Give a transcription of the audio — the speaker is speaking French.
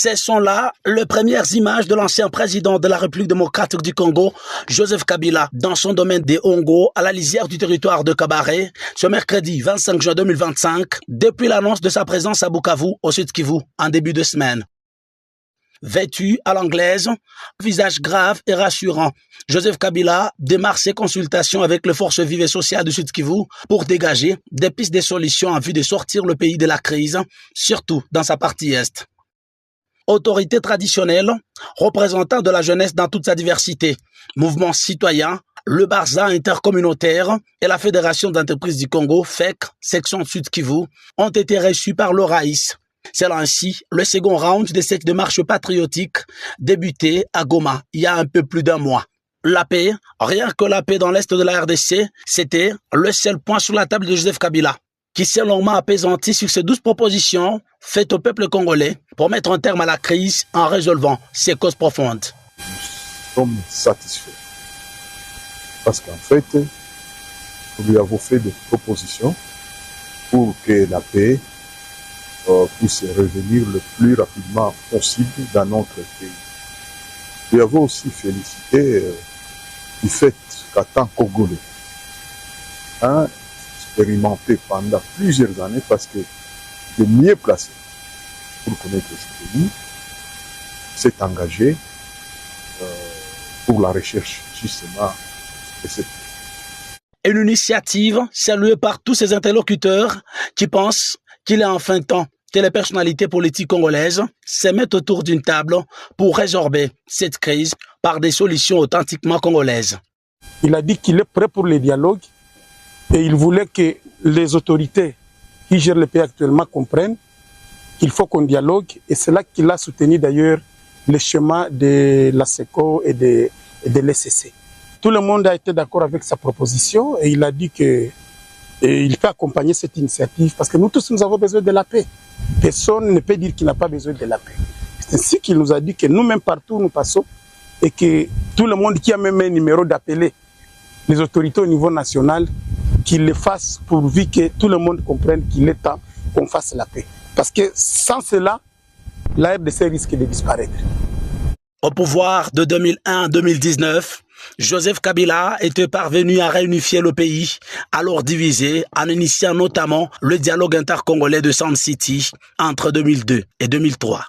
Ce sont là les premières images de l'ancien président de la République démocratique du Congo, Joseph Kabila, dans son domaine des Hongo, à la lisière du territoire de Kabaré, ce mercredi 25 juin 2025, depuis l'annonce de sa présence à Bukavu, au Sud Kivu, en début de semaine. Vêtu à l'anglaise, visage grave et rassurant, Joseph Kabila démarre ses consultations avec les forces vives et sociales du Sud Kivu pour dégager des pistes de solutions en vue de sortir le pays de la crise, surtout dans sa partie est. Autorité traditionnelle, représentant de la jeunesse dans toute sa diversité, mouvement citoyen, le Barza intercommunautaire et la Fédération d'entreprises du Congo, FEC, section Sud Kivu, ont été reçus par le Raïs. C'est ainsi le second round de cette démarche patriotique débutée à Goma il y a un peu plus d'un mois. La paix, rien que la paix dans l'est de la RDC, c'était le seul point sur la table de Joseph Kabila, qui s'est longuement apaisanti sur ces 12 propositions faites au peuple congolais pour mettre un terme à la crise en résolvant ses causes profondes. Nous sommes satisfaits parce qu'en fait, nous lui avons fait des propositions pour que la paix puisse revenir le plus rapidement possible dans notre pays. Nous avons aussi félicité du fait qu'à tant Congolais, expérimenté pendant plusieurs années parce que de mieux placé pour connaître ce pays, s'est engagé pour la recherche justement de cette paix. Une initiative saluée par tous ces interlocuteurs qui pensent qu'il est enfin temps que les personnalités politiques congolaises se mettent autour d'une table pour résorber cette crise par des solutions authentiquement congolaises. Il a dit qu'il est prêt pour le dialogue et il voulait que les autorités qui gèrent le pays actuellement comprennent qu'il faut qu'on dialogue, et c'est là qu'il a soutenu d'ailleurs le chemin de la SECO et de l'ECC. Tout le monde a été d'accord avec sa proposition et il a dit que il fait accompagner cette initiative parce que nous tous nous avons besoin de la paix. Personne ne peut dire qu'il n'a pas besoin de la paix. C'est ainsi qu'il nous a dit que nous-mêmes partout nous passons et que tout le monde qui a même un numéro d'appeler les autorités au niveau national, qu'ils le fassent pourvu que tout le monde comprenne qu'il est temps qu'on fasse la paix. Parce que sans cela, la RDC risque de disparaître. Au pouvoir de 2001 à 2019, Joseph Kabila était parvenu à réunifier le pays, alors divisé, en initiant notamment le dialogue intercongolais de Sun City entre 2002 et 2003.